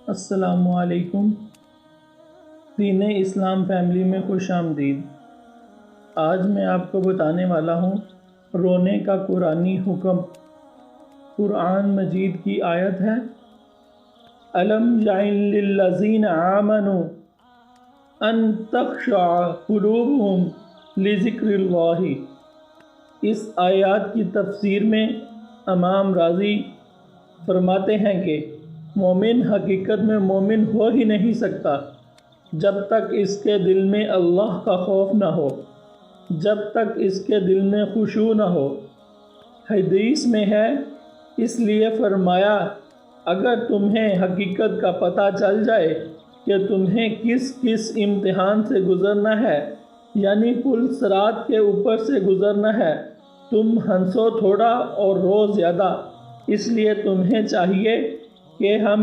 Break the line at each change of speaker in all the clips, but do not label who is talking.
السلام علیکم۔ دین اسلام فیملی میں خوش آمدید۔ آج میں آپ کو بتانے والا ہوں رونے کا قرآنی حکم۔ قرآن مجید کی آیت ہے أَلَمْ يَعِنْ لِلَّذِينَ آمَنُوا أَن تَخْشَعَ قُلُوبُهُمْ لِذِكْرِ اللَّهِ۔ اس آیات کی تفسیر میں امام راضی فرماتے ہیں کہ مومن حقیقت میں مومن ہو ہی نہیں سکتا جب تک اس کے دل میں اللہ کا خوف نہ ہو، جب تک اس کے دل میں خشوع نہ ہو۔ حدیث میں ہے، اس لیے فرمایا اگر تمہیں حقیقت کا پتہ چل جائے کہ تمہیں کس کس امتحان سے گزرنا ہے، یعنی پل صراط کے اوپر سے گزرنا ہے، تم ہنسو تھوڑا اور رو زیادہ۔ اس لیے تمہیں چاہیے کہ ہم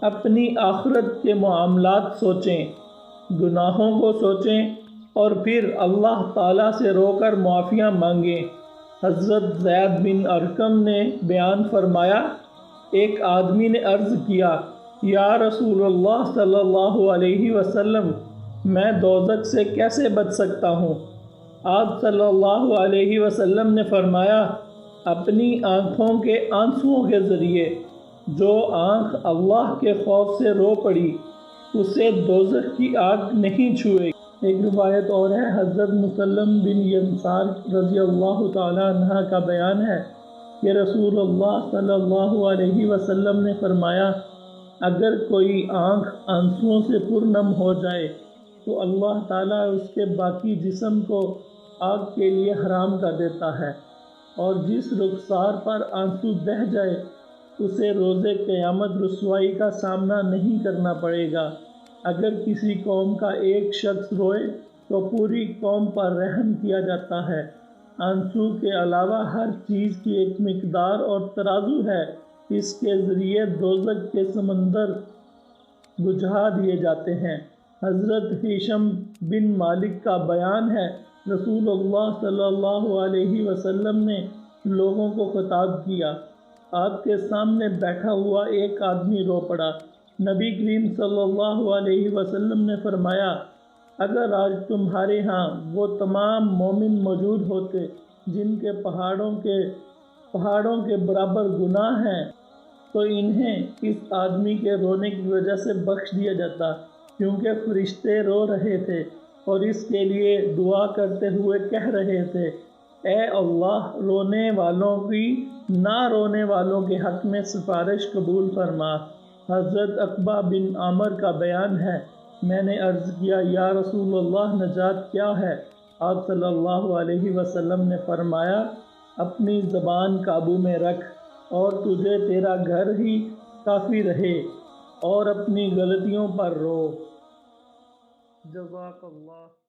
اپنی آخرت کے معاملات سوچیں، گناہوں کو سوچیں اور پھر اللہ تعالیٰ سے رو کر معافیاں مانگیں۔ حضرت زید بن ارقم نے بیان فرمایا، ایک آدمی نے عرض کیا، یا رسول اللہ صلی اللہ علیہ وسلم، میں دوزخ سے کیسے بچ سکتا ہوں؟ آپ صلی اللہ علیہ وسلم نے فرمایا، اپنی آنکھوں کے آنسوؤں کے ذریعے۔ جو آنکھ اللہ کے خوف سے رو پڑی اسے دوزخ کی آگ نہیں چھوئے گی۔ ایک روایت اور ہے، حضرت مسلم بن ینسار رضی اللہ تعالیٰ عنہ کا بیان ہے کہ رسول اللہ صلی اللہ علیہ وسلم نے فرمایا، اگر کوئی آنکھ آنسوؤں سے پرنم ہو جائے تو اللہ تعالیٰ اس کے باقی جسم کو آگ کے لیے حرام کر دیتا ہے، اور جس رخسار پر آنسو بہہ جائے اسے روز قیامت رسوائی کا سامنا نہیں کرنا پڑے گا۔ اگر کسی قوم کا ایک شخص روئے تو پوری قوم پر رحم کیا جاتا ہے۔ آنسو کے علاوہ ہر چیز کی ایک مقدار اور ترازو ہے، اس کے ذریعے دوزخ کے سمندر بجھا دیے جاتے ہیں۔ حضرت ہشام بن مالک کا بیان ہے، رسول اللہ صلی اللہ علیہ وسلم نے لوگوں کو خطاب کیا، آپ کے سامنے بیٹھا ہوا ایک آدمی رو پڑا۔ نبی کریم صلی اللہ علیہ وسلم نے فرمایا، اگر آج تمہارے ہاں وہ تمام مومن موجود ہوتے جن کے پہاڑوں کے برابر گناہ ہیں تو انہیں اس آدمی کے رونے کی وجہ سے بخش دیا جاتا، کیونکہ فرشتے رو رہے تھے اور اس کے لیے دعا کرتے ہوئے کہہ رہے تھے، اے اللہ، رونے والوں کی نہ رونے والوں کے حق میں سفارش قبول فرما۔ حضرت عقبہ بن عامر کا بیان ہے، میں نے عرض کیا، یا رسول اللہ، نجات کیا ہے؟ آپ صلی اللہ علیہ وسلم نے فرمایا، اپنی زبان قابو میں رکھ اور تجھے تیرا گھر ہی کافی رہے، اور اپنی غلطیوں پر رو۔ جزاک اللہ۔